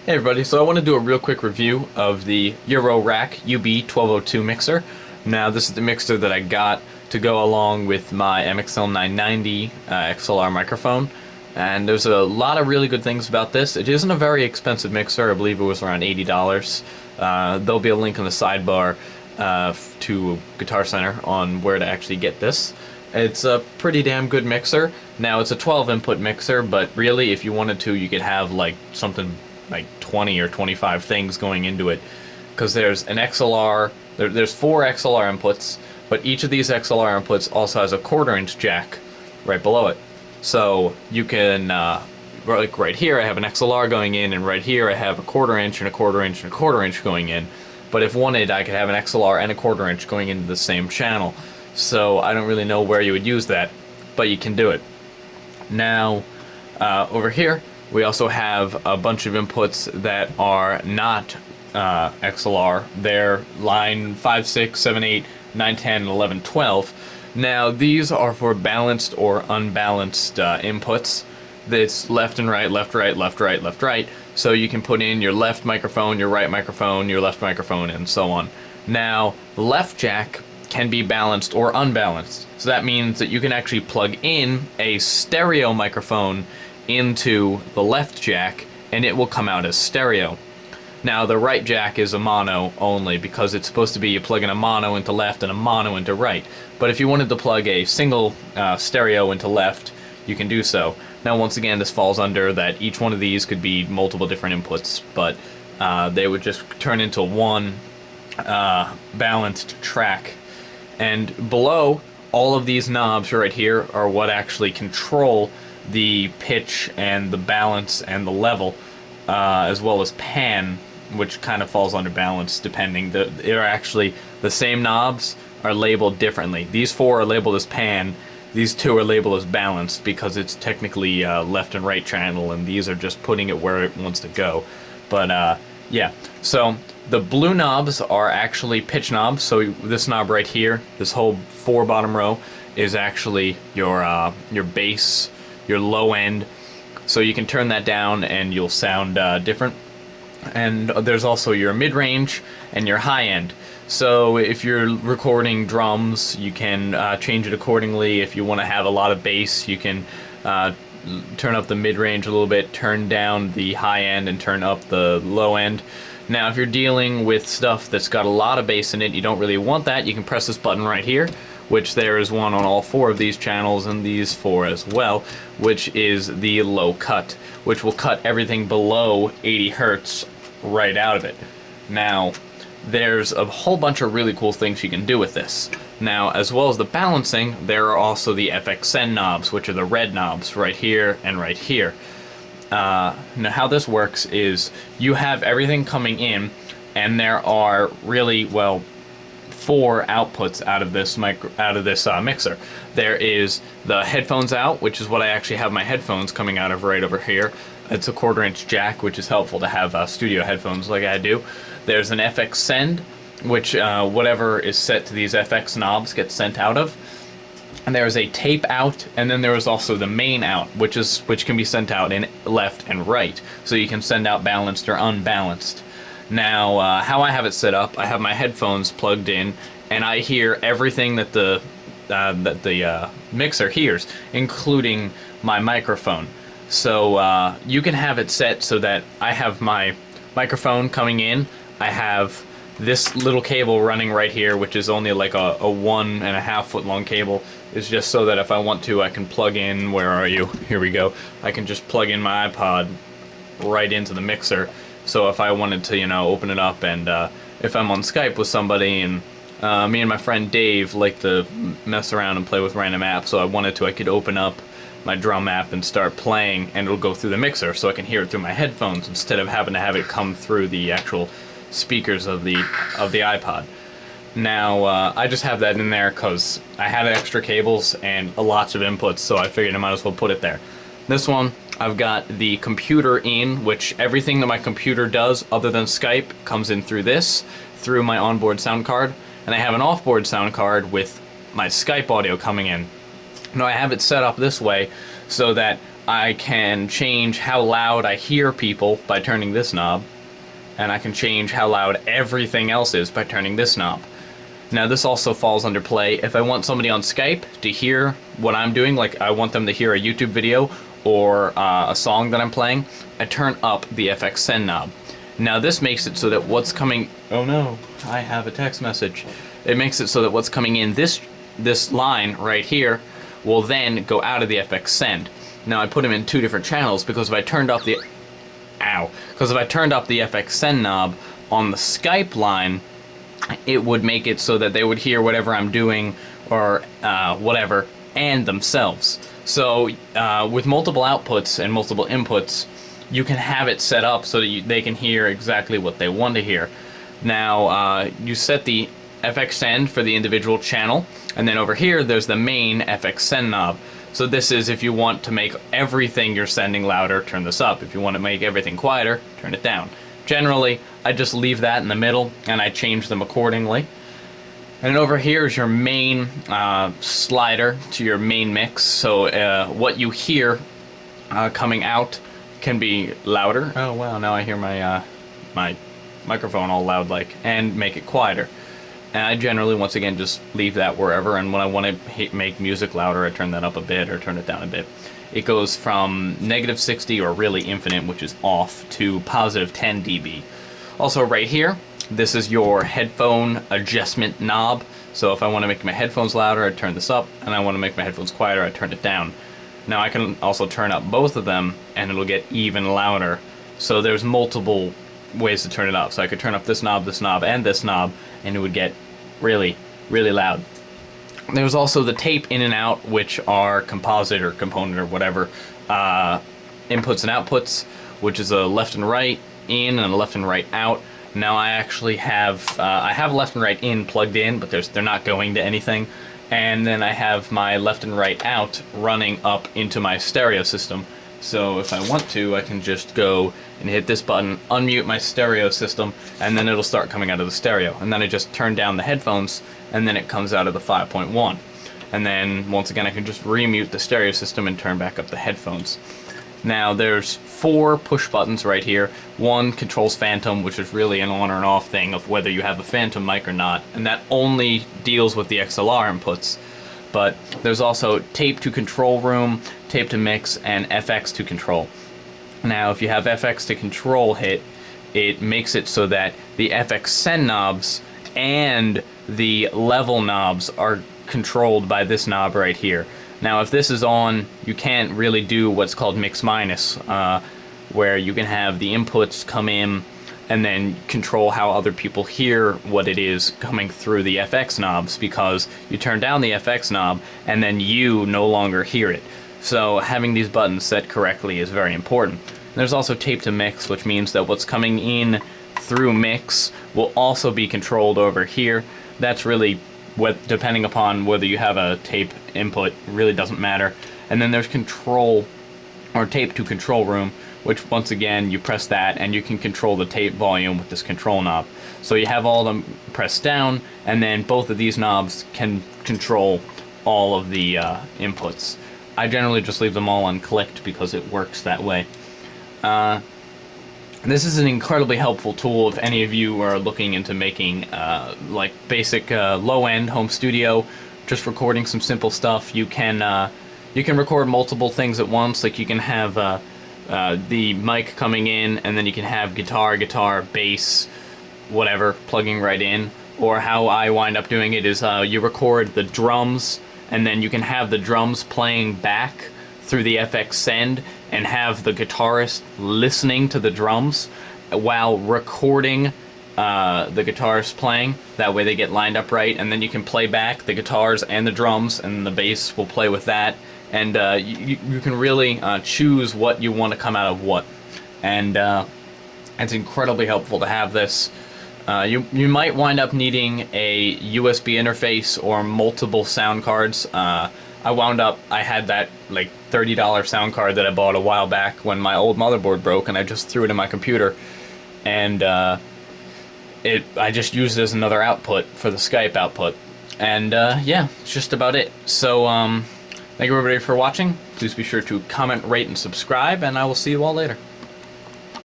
Hey everybody, so I want to do a real quick review of the Eurorack ub1202 mixer. Now this is the mixer that I got to go along with my MXL 990 XLR microphone, and there's a lot of really good things about this. It isn't a very expensive mixer. I believe it was around $80. There'll be a link in the sidebar to Guitar Center on where to actually get this. It's a pretty damn good mixer. Now it's a 12 input mixer, but really if you wanted to, you could have like something like 20 or 25 things going into it, because there's an XLR, there's 4 XLR inputs, but each of these XLR inputs also has a 1/4-inch jack right below it. So you can, like right here I have an XLR going in, and right here I have a 1/4-inch and a 1/4-inch and a 1/4-inch going in. But if wanted, I could have an XLR and a 1/4-inch going into the same channel. So I don't really know where you would use that, but you can do it. Now, over here, we also have a bunch of inputs that are not XLR. They're line 5, 6, 7, 8, 9, 10, 11, 12. Now, these are for balanced or unbalanced inputs. It's left and right, left, right, left, right, left, right. So you can put in your left microphone, your right microphone, your left microphone, and so on. Now, the left jack can be balanced or unbalanced. So that means that you can actually plug in a stereo microphone into the left jack and it will come out as stereo. Now the right jack is a mono only, because it's supposed to be you plug in a mono into left and a mono into right. But if you wanted to plug a single stereo into left, you can do so. Now once again, this falls under that each one of these could be multiple different inputs, but they would just turn into one balanced track. And below, all of these knobs right here are what actually control the pitch and the balance and the level, as well as pan, which kind of falls under balance depending. They're actually, the same knobs are labeled differently. These 4 are labeled as pan, these 2 are labeled as balanced because it's technically left and right channel, and these are just putting it where it wants to go. But yeah, so the blue knobs are actually pitch knobs. So this knob right here, this whole 4 bottom row, is actually your bass, your low end, so you can turn that down and you'll sound different. And there's also your mid-range and your high end. So if you're recording drums, you can change it accordingly. If you want to have a lot of bass, you can turn up the mid-range a little bit, turn down the high end, and turn up the low end. Now if you're dealing with stuff that's got a lot of bass in it, you don't really want that, you can press this button right here, which there is one on all 4 of these channels and these 4 as well, which is the low cut, which will cut everything below 80 Hertz right out of it. Now, there's a whole bunch of really cool things you can do with this. Now, as well as the balancing, there are also the FXN knobs, which are the red knobs right here and right here. Now, how this works is you have everything coming in, and there are really, well, 4 outputs out of this mixer. There is the headphones out, which is what I actually have my headphones coming out of right over here. It's a 1/4-inch jack, which is helpful to have studio headphones like I do. There's an FX send, which whatever is set to these FX knobs gets sent out of. And there's a tape out, and then there is also the main out, which can be sent out in left and right. So you can send out balanced or unbalanced. Now, how I have it set up, I have my headphones plugged in, and I hear everything that the mixer hears, including my microphone. So you can have it set so that I have my microphone coming in, I have this little cable running right here, which is only like a 1.5 foot long cable. It's just so that if I want to, I can plug in, where are you? Here we go. I can just plug in my iPod right into the mixer. So if I wanted to, you know, open it up, and if I'm on Skype with somebody, and me and my friend Dave like to mess around and play with random apps, so I wanted to, I could open up my drum app and start playing, and it'll go through the mixer, so I can hear it through my headphones instead of having to have it come through the actual speakers of the iPod. Now, I just have that in there because I had extra cables and lots of inputs, so I figured I might as well put it there. This one, I've got the computer in, which everything that my computer does other than Skype comes in through this, through my onboard sound card, and I have an offboard sound card with my Skype audio coming in. Now I have it set up this way so that I can change how loud I hear people by turning this knob, and I can change how loud everything else is by turning this knob. Now this also falls under play if I want somebody on Skype to hear what I'm doing, like I want them to hear a YouTube video or a song that I'm playing, I turn up the FX send knob. Now this makes it so that what's coming... Oh no, I have a text message. It makes it so that what's coming in this line right here will then go out of the FX send. Now I put them in two different channels because if I turned up the... Ow. Because if I turned up the FX send knob on the Skype line, it would make it so that they would hear whatever I'm doing or whatever and themselves. So with multiple outputs and multiple inputs, you can have it set up so that they can hear exactly what they want to hear. Now you set the FX send for the individual channel, and then over here there's the main FX send knob. So this is if you want to make everything you're sending louder, turn this up. If you want to make everything quieter, turn it down. Generally, I just leave that in the middle and I change them accordingly. And over here is your main slider to your main mix. So what you hear coming out can be louder. Oh wow, now I hear my my microphone all loud like, and make it quieter. And I generally, once again, just leave that wherever, and when I want to make music louder, I turn that up a bit or turn it down a bit. It goes from -60 or really infinite, which is off, to +10 dB. Also right here, this is your headphone adjustment knob. So if I want to make my headphones louder, I turn this up, and I want to make my headphones quieter, I turn it down. Now I can also turn up both of them, and it'll get even louder. So there's multiple ways to turn it up. So I could turn up this knob, and this knob, and it would get really, really loud. There's also the tape in and out, which are composite or component or whatever inputs and outputs, which is a left and right in and a left and right out. Now I actually have I have left and right in plugged in, but they're not going to anything. And then I have my left and right out running up into my stereo system. So if I want to, I can just go and hit this button, unmute my stereo system, and then it'll start coming out of the stereo. And then I just turn down the headphones, and then it comes out of the 5.1. And then, once again, I can just remute the stereo system and turn back up the headphones. Now, there's 4 push buttons right here. One controls phantom, which is really an on or an off thing of whether you have a phantom mic or not, and that only deals with the XLR inputs. But there's also tape to control room, tape to mix, and FX to control. Now, if you have FX to control hit, it makes it so that the FX send knobs and the level knobs are controlled by this knob right here. Now, if this is on, you can't really do what's called mix minus, where you can have the inputs come in and then control how other people hear what it is coming through the FX knobs, because you turn down the FX knob and then you no longer hear it. So having these buttons set correctly is very important. There's also tape to mix, which means that what's coming in through mix will also be controlled over here. That's really what, depending upon whether you have a tape input, really doesn't matter. And then there's control, or tape to control room, which once again you press that and you can control the tape volume with this control knob. So you have all of them pressed down, and then both of these knobs can control all of the inputs. I generally just leave them all unclicked because it works that way. This is an incredibly helpful tool if any of you are looking into making like basic low-end home studio, just recording some simple stuff. You can record multiple things at once. Like you can have the mic coming in, and then you can have guitar, bass, whatever, plugging right in. Or how I wind up doing it is you record the drums, and then you can have the drums playing back through the FX send and have the guitarist listening to the drums while recording the guitarist playing. That way they get lined up right, and then you can play back the guitars and the drums, and the bass will play with that. And you can really choose what you want to come out of what. And it's incredibly helpful to have this. You might wind up needing a USB interface or multiple sound cards. I had that like $30 sound card that I bought a while back when my old motherboard broke, and I just threw it in my computer, and I just used it as another output for the Skype output. And yeah, it's just about it. So Thank you everybody for watching. Please be sure to comment, rate, and subscribe, and I will see you all later.